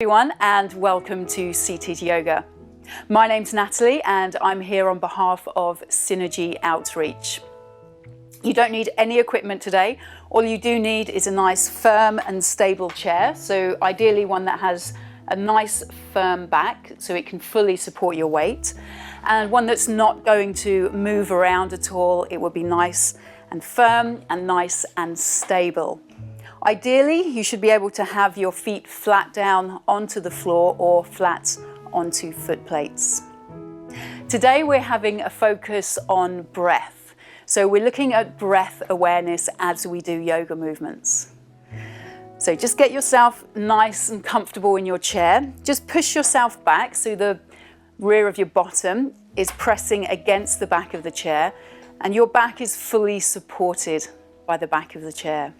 Everyone, and welcome to Seated Yoga. My name's Natalie and I'm here on behalf of Synergy Outreach. You don't need any equipment today. All you do need is a nice firm and stable chair, so ideally one that has a nice firm back so it can fully support your weight, and one that's not going to move around at all. It will be nice and firm and nice and stable. Ideally, you should be able to have your feet flat down onto the floor or flat onto foot plates. Today we're having a focus on breath. So we're looking at breath awareness as we do yoga movements. So just get yourself nice and comfortable in your chair. Just push yourself back so the rear of your bottom is pressing against the back of the chair and your back is fully supported by the back of the chair.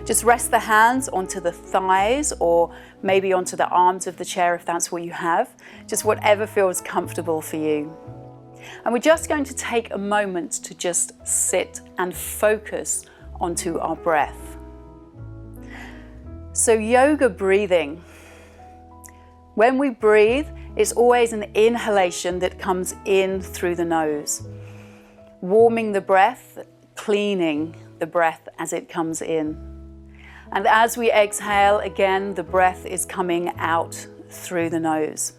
Just rest the hands onto the thighs or maybe onto the arms of the chair if that's what you have. Just whatever feels comfortable for you. And we're just going to take a moment to just sit and focus onto our breath. So yoga breathing. When we breathe, it's always an inhalation that comes in through the nose, warming the breath, cleaning the breath as it comes in. And as we exhale, again, the breath is coming out through the nose.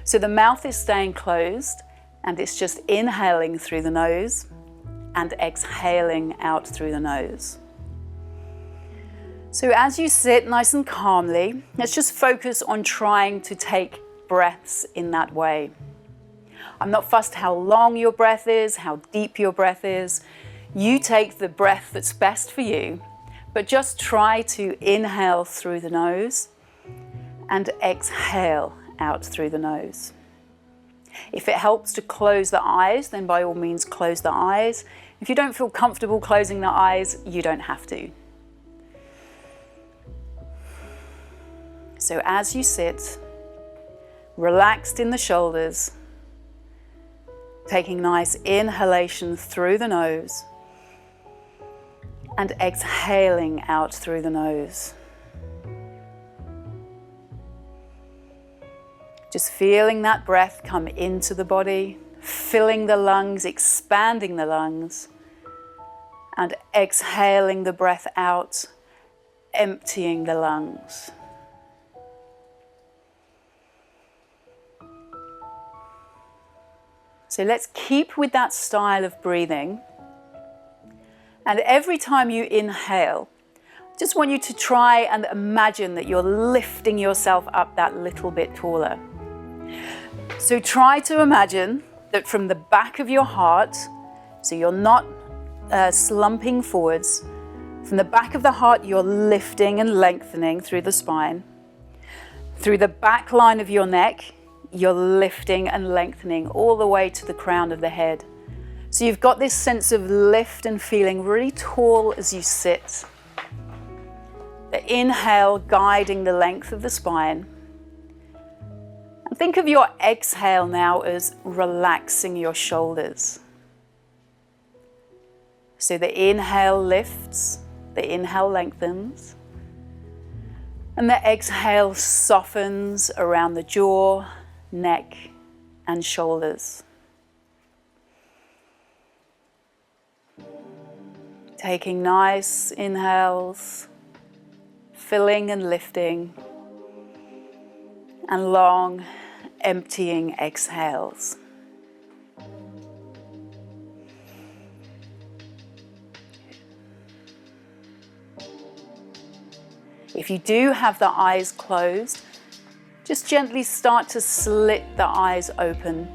So the mouth is staying closed and it's just inhaling through the nose and exhaling out through the nose. So as you sit nice and calmly, let's just focus on trying to take breaths in that way. I'm not fussed how long your breath is, how deep your breath is. You take the breath that's best for you. But just try to inhale through the nose and exhale out through the nose. If it helps to close the eyes, then by all means close the eyes. If you don't feel comfortable closing the eyes, you don't have to. So as you sit, relaxed in the shoulders, taking nice inhalation through the nose, and exhaling out through the nose. Just feeling that breath come into the body, filling the lungs, expanding the lungs, and exhaling the breath out, emptying the lungs. So let's keep with that style of breathing. And every time you inhale, I just want you to try and imagine that you're lifting yourself up that little bit taller. So try to imagine that from the back of your heart, so you're not slumping forwards, from the back of the heart you're lifting and lengthening through the spine. Through the back line of your neck, you're lifting and lengthening all the way to the crown of the head. So you've got this sense of lift and feeling really tall as you sit. The inhale guiding the length of the spine. And think of your exhale now as relaxing your shoulders. So the inhale lifts, the inhale lengthens, and the exhale softens around the jaw, neck, and shoulders. Taking nice inhales, filling and lifting, and long, emptying exhales. If you do have the eyes closed, just gently start to slit the eyes open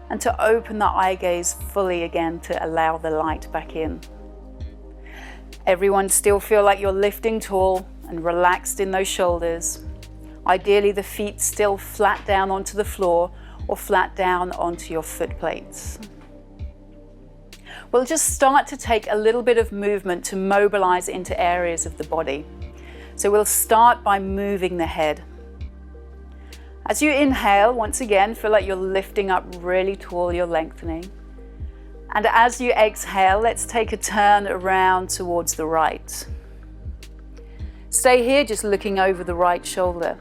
and to open the eye gaze fully again to allow the light back in. Everyone still feel like you're lifting tall and relaxed in those shoulders. Ideally, the feet still flat down onto the floor or flat down onto your foot plates. We'll just start to take a little bit of movement to mobilize into areas of the body. So we'll start by moving the head. As you inhale, once again, feel like you're lifting up really tall, you're lengthening. And as you exhale, let's take a turn around towards the right. Stay here, just looking over the right shoulder.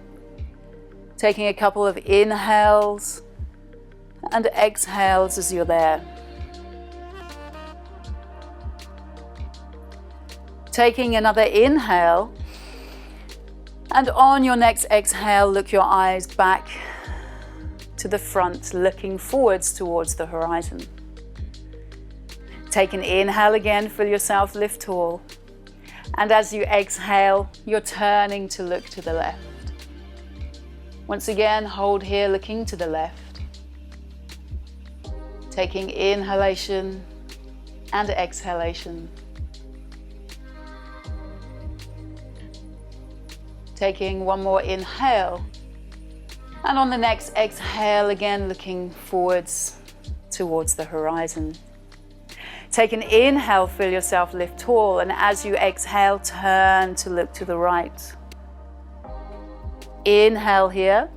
Taking a couple of inhales and exhales as you're there. Taking another inhale, and on your next exhale, look your eyes back to the front, looking forwards towards the horizon. Take an inhale again, feel yourself lift tall. And as you exhale, you're turning to look to the left. Once again, hold here, looking to the left. Taking inhalation and exhalation. Taking one more inhale. And on the next exhale, again, looking forwards towards the horizon. Take an inhale, feel yourself lift tall, and as you exhale, turn to look to the right. Inhale here.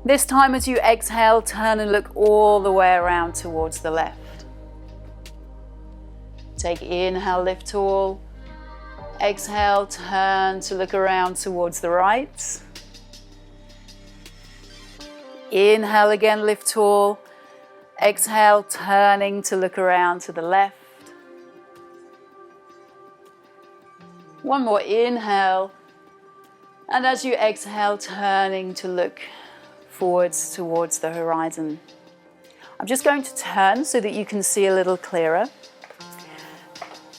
This time as you exhale, turn and look all the way around towards the left. Take inhale, lift tall. Exhale, turn to look around towards the right. Inhale again, lift tall. Exhale, turning to look around to the left. One more inhale. And as you exhale, turning to look forwards towards the horizon. I'm just going to turn so that you can see a little clearer.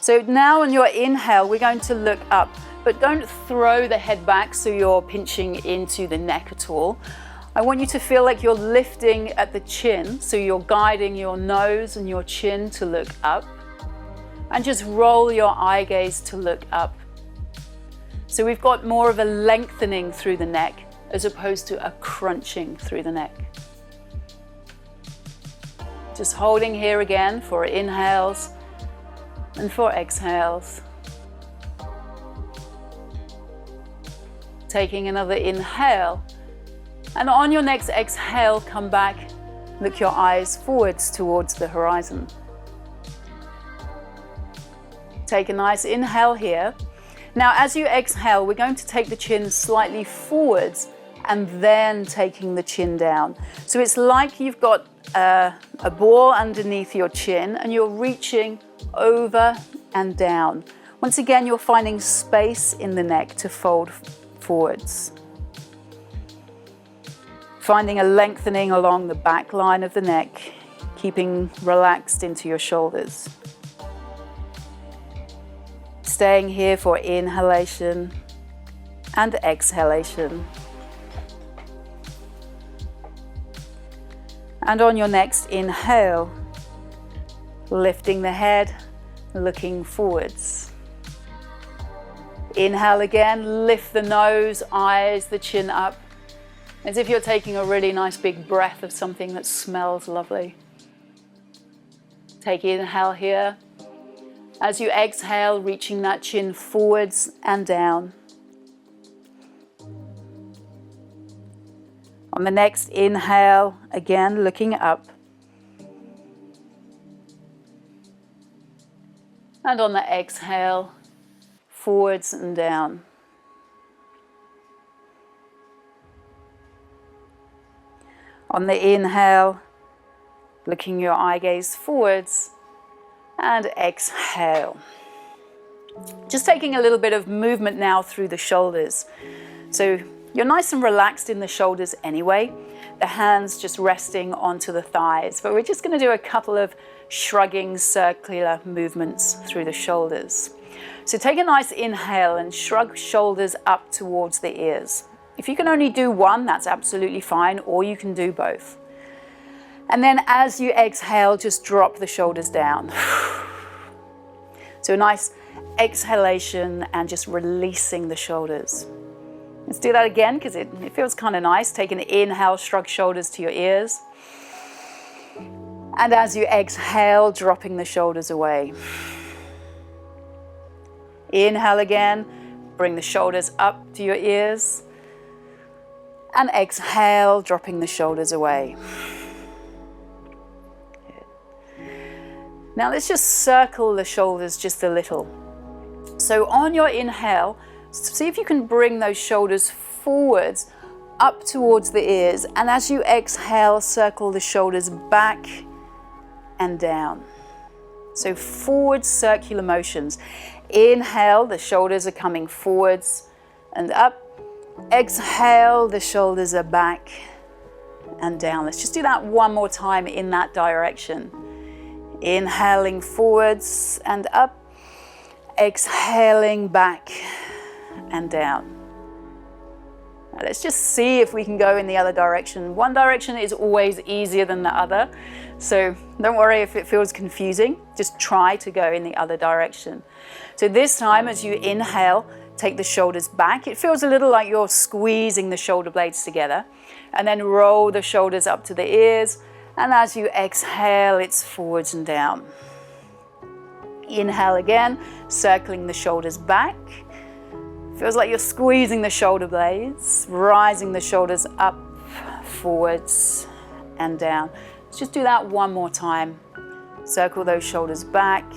So now on your inhale, we're going to look up, but don't throw the head back so you're pinching into the neck at all. I want you to feel like you're lifting at the chin, so you're guiding your nose and your chin to look up. And just roll your eye gaze to look up. So we've got more of a lengthening through the neck as opposed to a crunching through the neck. Just holding here again for inhales and for exhales. Taking another inhale. And on your next exhale, come back, look your eyes forwards towards the horizon. Take a nice inhale here. Now, as you exhale, we're going to take the chin slightly forwards and then taking the chin down. So it's like you've got a ball underneath your chin and you're reaching over and down. Once again, you're finding space in the neck to fold forwards. Finding a lengthening along the back line of the neck, keeping relaxed into your shoulders. Staying here for inhalation and exhalation. And on your next inhale, lifting the head, looking forwards. Inhale again, lift the nose, eyes, the chin up, as if you're taking a really nice big breath of something that smells lovely. Take inhale here. As you exhale, reaching that chin forwards and down. On the next inhale, again looking up. And on the exhale, forwards and down. On the inhale, looking your eye gaze forwards, and exhale. Just taking a little bit of movement now through the shoulders. So you're nice and relaxed in the shoulders anyway. The hands just resting onto the thighs. But we're just going to do a couple of shrugging circular movements through the shoulders. So take a nice inhale and shrug shoulders up towards the ears. If you can only do one, that's absolutely fine, or you can do both. And then as you exhale, just drop the shoulders down. So a nice exhalation and just releasing the shoulders. Let's do that again because it feels kind of nice. Take an inhale, shrug shoulders to your ears. And as you exhale, dropping the shoulders away. Inhale again, bring the shoulders up to your ears. And exhale, dropping the shoulders away. Good. Now let's just circle the shoulders just a little. So on your inhale, See if you can bring those shoulders forwards, up towards the ears. And as you exhale, circle the shoulders back and down. So forward circular motions. Inhale, the shoulders are coming forwards and up. Exhale, the shoulders are back and down. Let's just do that one more time in that direction. Inhaling forwards and up. Exhaling back and down. Now let's just see if we can go in the other direction. One direction is always easier than the other, so don't worry if it feels confusing. Just try to go in the other direction. So this time, as you inhale, take the shoulders back. It feels a little like you're squeezing the shoulder blades together, and then roll the shoulders up to the ears. And as you exhale, it's forwards and down. Inhale again, circling the shoulders back. Feels like you're squeezing the shoulder blades, rising the shoulders up, forwards and down. Let's just do that one more time. Circle those shoulders back,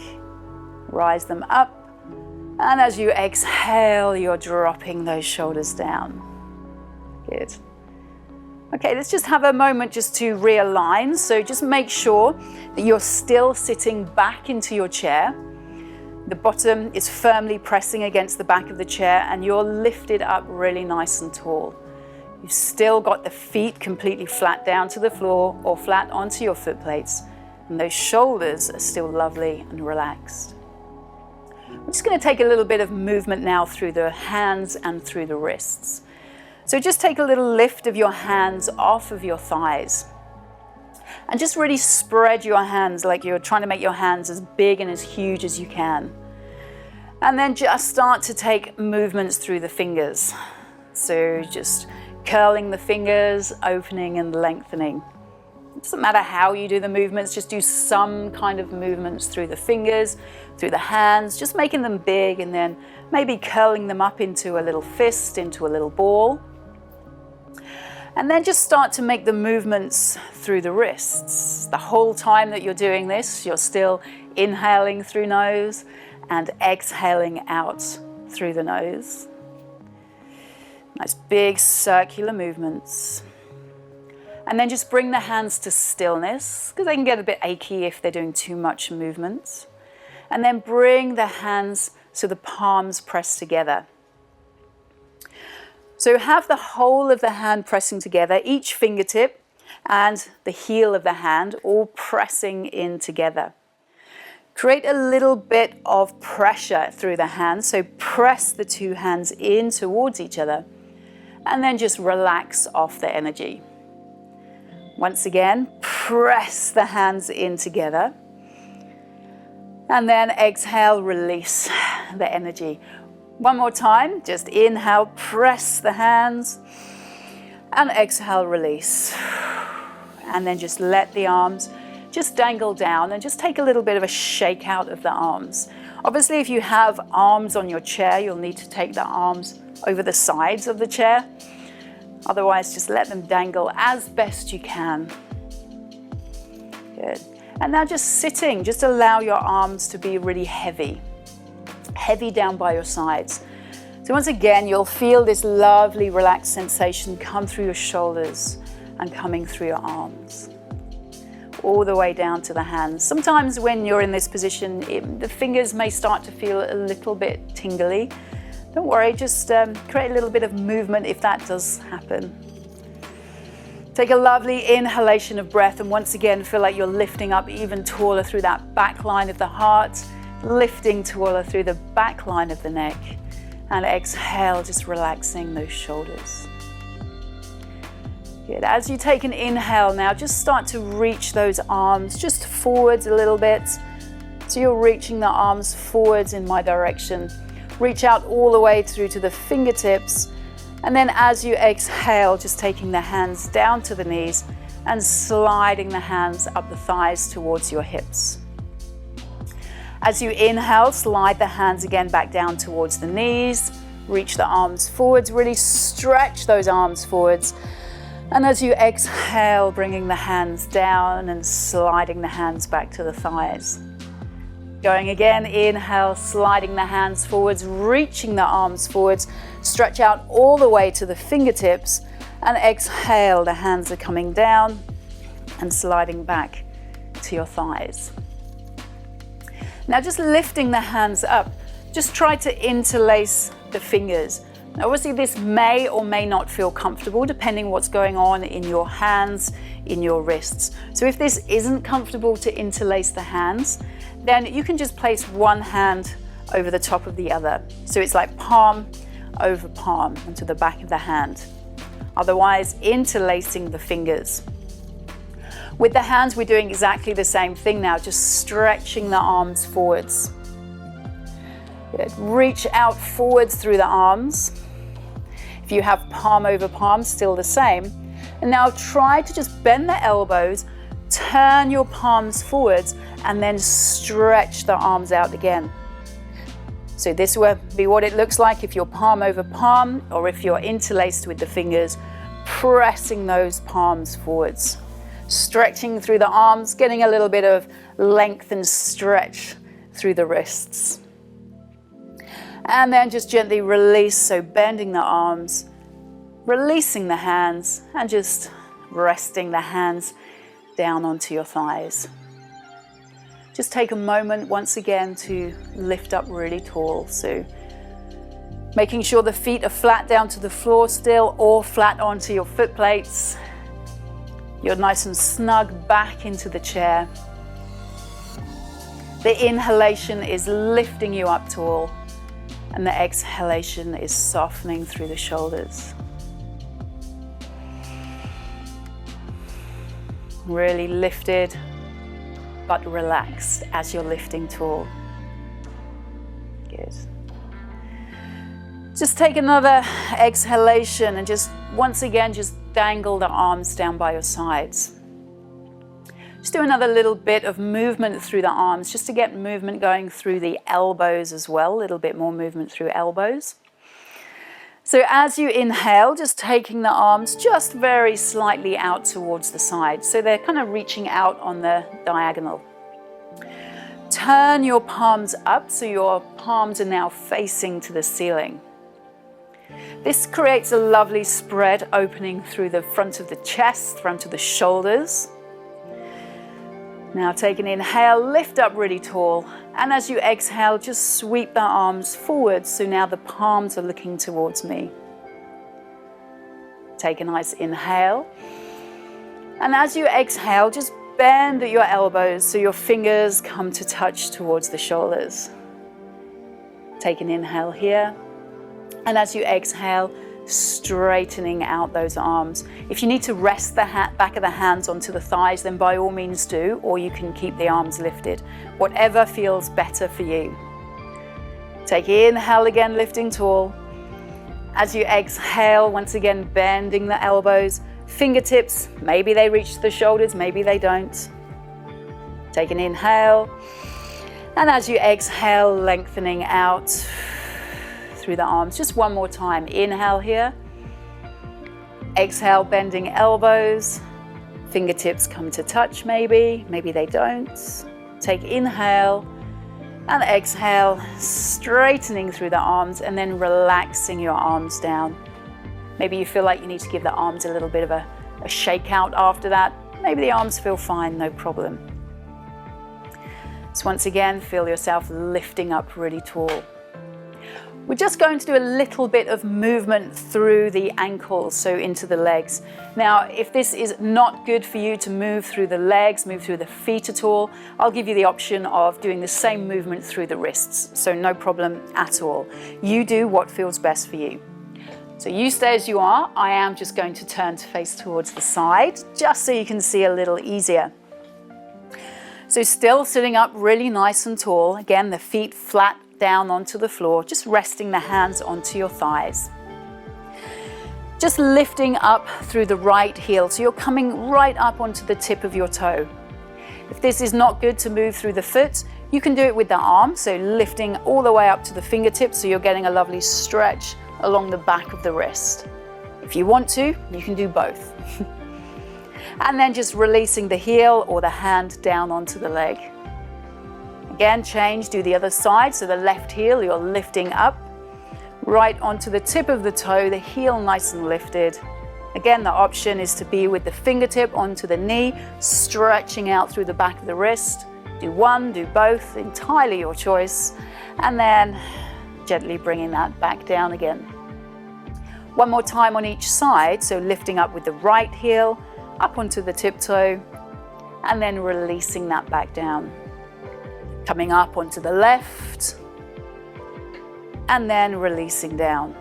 rise them up. And as you exhale, you're dropping those shoulders down. Good. Okay, let's just have a moment just to realign. So just make sure that you're still sitting back into your chair. The bottom is firmly pressing against the back of the chair and you're lifted up really nice and tall. You've still got the feet completely flat down to the floor or flat onto your foot plates. And those shoulders are still lovely and relaxed. We're just going to take a little bit of movement now through the hands and through the wrists. So just take a little lift of your hands off of your thighs. And just really spread your hands like you're trying to make your hands as big and as huge as you can. And then just start to take movements through the fingers. So just curling the fingers, opening and lengthening. It doesn't matter how you do the movements, just do some kind of movements through the fingers, through the hands, just making them big and then maybe curling them up into a little fist, into a little ball. And then just start to make the movements through the wrists. The whole time that you're doing this, you're still inhaling through nose and exhaling out through the nose. Nice big circular movements. And then just bring the hands to stillness, because they can get a bit achy if they're doing too much movement. And then bring the hands so the palms press together. So have the whole of the hand pressing together, each fingertip and the heel of the hand all pressing in together. Create a little bit of pressure through the hands, so press the two hands in towards each other and then just relax off the energy. Once again, press the hands in together and then exhale, release the energy. One more time, just inhale, press the hands, and exhale, release. And then just let the arms just dangle down and just take a little bit of a shake out of the arms. Obviously, if you have arms on your chair, you'll need to take the arms over the sides of the chair. Otherwise, just let them dangle as best you can. Good. And now just sitting, just allow your arms to be really heavy down by your sides. So once again, you'll feel this lovely relaxed sensation come through your shoulders and coming through your arms, all the way down to the hands. Sometimes when you're in this position, the fingers may start to feel a little bit tingly. Don't worry, just create a little bit of movement if that does happen. Take a lovely inhalation of breath and once again feel like you're lifting up even taller through that back line of the heart, lifting taller through the back line of the neck, and exhale, just relaxing those shoulders. Good. As you take an inhale now, just start to reach those arms just forwards a little bit. So you're reaching the arms forwards in my direction. Reach out all the way through to the fingertips. And then as you exhale, just taking the hands down to the knees and sliding the hands up the thighs towards your hips. As you inhale, slide the hands again back down towards the knees. Reach the arms forwards, really stretch those arms forwards. And as you exhale, bringing the hands down and sliding the hands back to the thighs. Going again, inhale, sliding the hands forwards, reaching the arms forwards, stretch out all the way to the fingertips, and exhale, the hands are coming down and sliding back to your thighs. Now just lifting the hands up, just try to interlace the fingers. Now obviously this may or may not feel comfortable depending what's going on in your hands, in your wrists. So if this isn't comfortable to interlace the hands, then you can just place one hand over the top of the other. So it's like palm over palm onto the back of the hand. Otherwise, interlacing the fingers. With the hands, we're doing exactly the same thing now, just stretching the arms forwards. Good. Reach out forwards through the arms. If you have palm over palm, still the same. And now try to just bend the elbows, turn your palms forwards, and then stretch the arms out again. So this will be what it looks like if you're palm over palm, or if you're interlaced with the fingers, pressing those palms forwards. Stretching through the arms, getting a little bit of length and stretch through the wrists. And then just gently release, so bending the arms, releasing the hands, and just resting the hands down onto your thighs. Just take a moment once again to lift up really tall. So making sure the feet are flat down to the floor still, or flat onto your foot plates. You're nice and snug back into the chair. The inhalation is lifting you up tall, and the exhalation is softening through the shoulders. Really lifted, but relaxed as you're lifting tall. Good. Just take another exhalation and just once again, just dangle the arms down by your sides. Just do another little bit of movement through the arms, just to get movement going through the elbows as well, a little bit more movement through elbows. So as you inhale, just taking the arms just very slightly out towards the side. So they're kind of reaching out on the diagonal. Turn your palms up, so your palms are now facing to the ceiling. This creates a lovely spread opening through the front of the chest, front of the shoulders. Now take an inhale, lift up really tall, and as you exhale, just sweep the arms forward, so now the palms are looking towards me. Take a nice inhale, and as you exhale, just bend at your elbows so your fingers come to touch towards the shoulders. Take an inhale here, and as you exhale, straightening out those arms. If you need to rest the back of the hands onto the thighs, then by all means do, or you can keep the arms lifted. Whatever feels better for you. Take inhale again, lifting tall. As you exhale, once again, bending the elbows, fingertips, maybe they reach the shoulders, maybe they don't. Take an inhale. And as you exhale, lengthening out through the arms. Just one more time. Inhale here. Exhale, bending elbows. Fingertips come to touch maybe they don't. Take inhale and exhale, straightening through the arms and then relaxing your arms down. Maybe you feel like you need to give the arms a little bit of a shake out after that. Maybe the arms feel fine, no problem. So once again, feel yourself lifting up really tall. We're just going to do a little bit of movement through the ankles, so into the legs. Now, if this is not good for you to move through the legs, move through the feet at all, I'll give you the option of doing the same movement through the wrists, so no problem at all. You do what feels best for you. So you stay as you are. I am just going to turn to face towards the side, just so you can see a little easier. So still sitting up really nice and tall. Again, the feet flat down onto the floor, just resting the hands onto your thighs. Just lifting up through the right heel, so you're coming right up onto the tip of your toe. If this is not good to move through the foot, you can do it with the arm, so lifting all the way up to the fingertips, so you're getting a lovely stretch along the back of the wrist. If you want to, you can do both. And then just releasing the heel or the hand down onto the leg. Again, change, do the other side. So the left heel, you're lifting up, right onto the tip of the toe, the heel nice and lifted. Again, the option is to be with the fingertip onto the knee, stretching out through the back of the wrist. Do one, do both, entirely your choice. And then gently bringing that back down again. One more time on each side, so lifting up with the right heel, up onto the tiptoe, and then releasing that back down. Coming up onto the left, and then releasing down.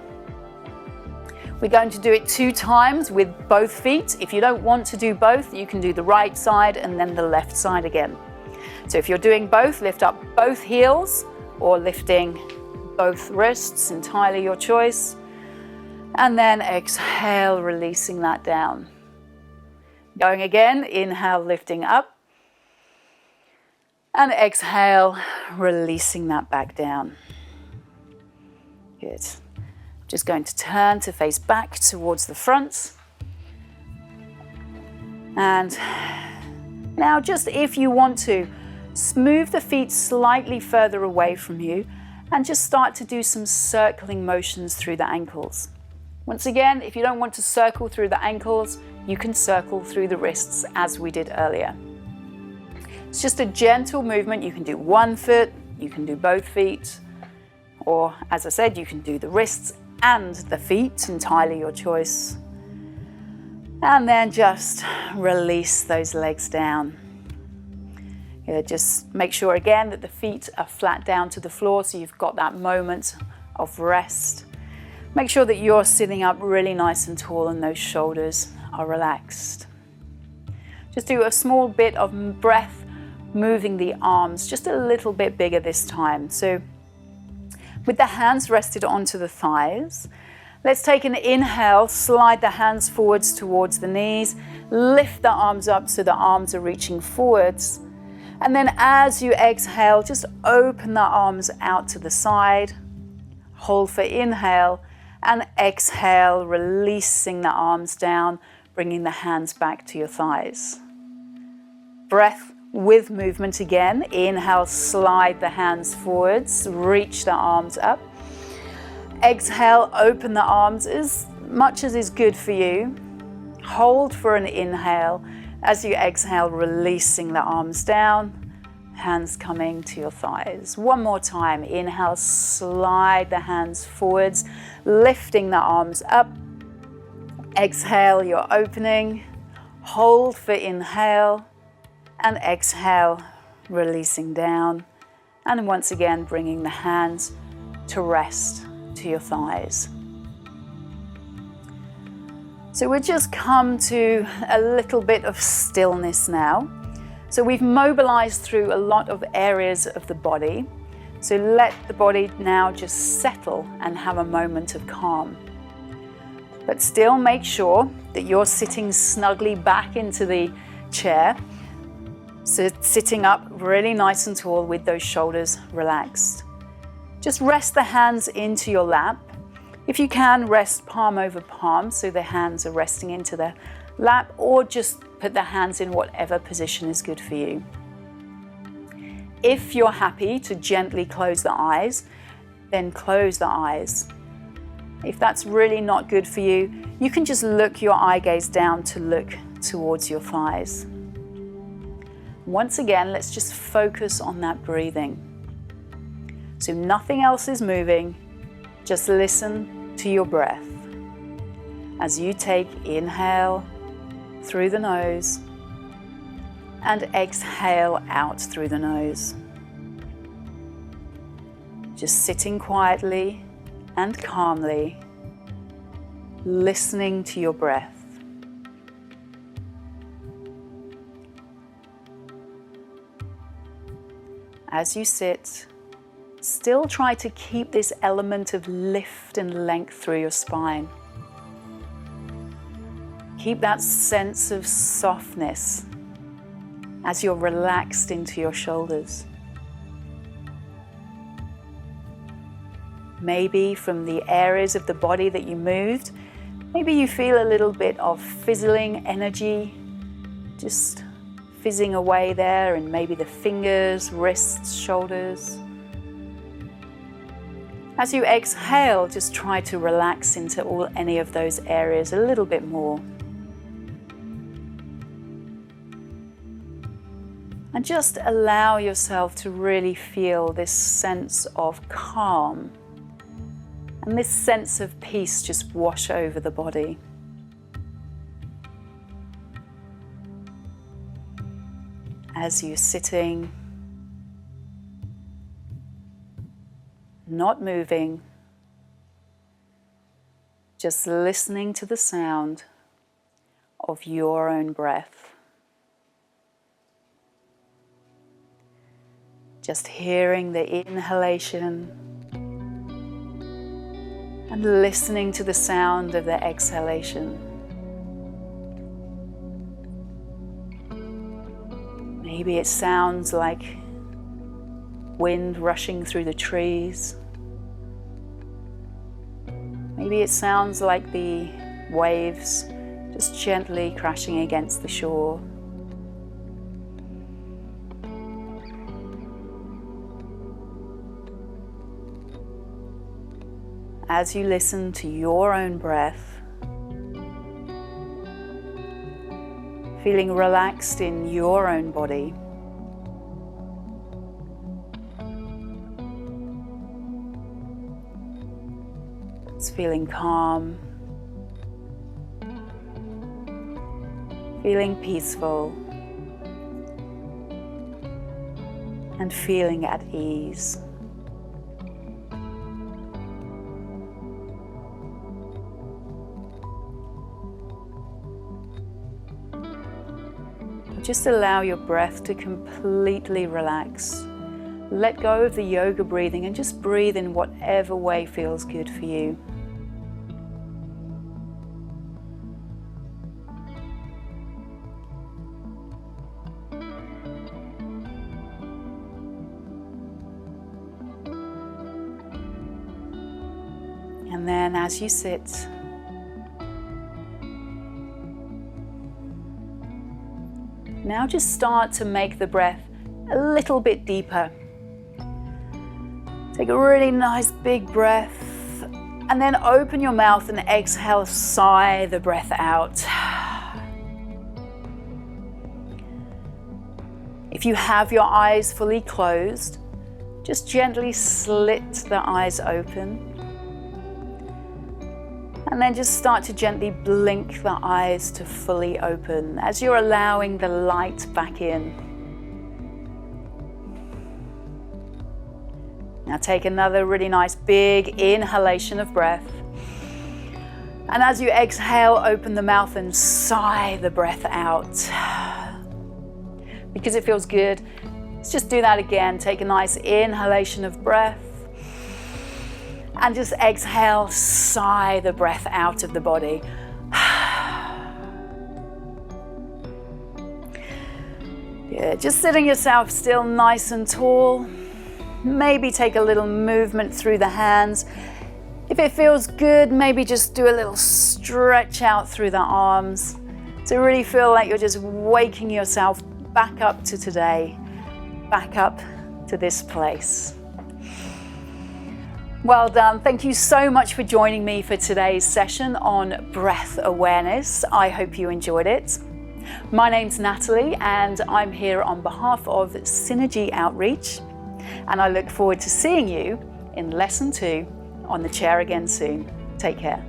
We're going to do it 2 times with both feet. If you don't want to do both, you can do the right side and then the left side again. So if you're doing both, lift up both heels or lifting both wrists, entirely your choice. And then exhale, releasing that down. Going again, inhale, lifting up. And exhale, releasing that back down. Good. Just going to turn to face back towards the front. And now just if you want to, move the feet slightly further away from you and just start to do some circling motions through the ankles. Once again, if you don't want to circle through the ankles, you can circle through the wrists as we did earlier. It's just a gentle movement. You can do one foot, you can do both feet, or as I said, you can do the wrists and the feet, entirely your choice. And then just release those legs down. Just make sure again that the feet are flat down to the floor so you've got that moment of rest. Make sure that you're sitting up really nice and tall and those shoulders are relaxed. Just do a small bit of breath, moving the arms just a little bit bigger this time. So with the hands rested onto the thighs, let's take an inhale, slide the hands forwards towards the knees, lift the arms up so the arms are reaching forwards. And then as you exhale, just open the arms out to the side, hold for inhale, and exhale, releasing the arms down, bringing the hands back to your thighs. Breath with movement again. Inhale, slide the hands forwards, reach the arms up. Exhale, open the arms as much as is good for you. Hold for an inhale. As you exhale, releasing the arms down, hands coming to your thighs. One more time. Inhale, slide the hands forwards, lifting the arms up. Exhale, you're opening. Hold for inhale. And exhale, releasing down. And once again, bringing the hands to rest to your thighs. So we'll just come to a little bit of stillness now. So we've mobilized through a lot of areas of the body. So let the body now just settle and have a moment of calm. But still make sure that you're sitting snugly back into the chair. So sitting up really nice and tall with those shoulders relaxed. Just rest the hands into your lap. If you can, rest palm over palm so the hands are resting into the lap, or just put the hands in whatever position is good for you. If you're happy to gently close the eyes, then close the eyes. If that's really not good for you, you can just look your eye gaze down to look towards your thighs. Once again, let's just focus on that breathing. So nothing else is moving, just listen to your breath. As you take inhale through the nose and exhale out through the nose. Just sitting quietly and calmly, listening to your breath. As you sit, still try to keep this element of lift and length through your spine. Keep that sense of softness as you're relaxed into your shoulders. Maybe from the areas of the body that you moved, maybe you feel a little bit of fizzling energy. Just fizzing away there, and maybe the fingers, wrists, shoulders. As you exhale, just try to relax into any of those areas a little bit more. And just allow yourself to really feel this sense of calm and this sense of peace just wash over the body. As you're sitting, not moving, just listening to the sound of your own breath. Just hearing the inhalation and listening to the sound of the exhalation. Maybe it sounds like wind rushing through the trees. Maybe it sounds like the waves just gently crashing against the shore. As you listen to your own breath, feeling relaxed in your own body, it's feeling calm, feeling peaceful, and feeling at ease. Just allow your breath to completely relax. Let go of the yoga breathing and just breathe in whatever way feels good for you. And then as you sit, now just start to make the breath a little bit deeper. Take a really nice big breath and then open your mouth and exhale, sigh the breath out. If you have your eyes fully closed, just gently slit the eyes open. And then just start to gently blink the eyes to fully open as you're allowing the light back in. Now take another really nice big inhalation of breath. And as you exhale, open the mouth and sigh the breath out. Because it feels good, let's just do that again. Take a nice inhalation of breath. And just exhale, sigh the breath out of the body. Yeah, just sitting yourself still nice and tall. Maybe take a little movement through the hands. If it feels good, maybe just do a little stretch out through the arms to really feel like you're just waking yourself back up to today, back up to this place. Well done. Thank you so much for joining me for today's session on breath awareness. I hope you enjoyed it. My name's Natalie and I'm here on behalf of Synergy Outreach, and I look forward to seeing you in lesson 2 on the chair again soon. Take care.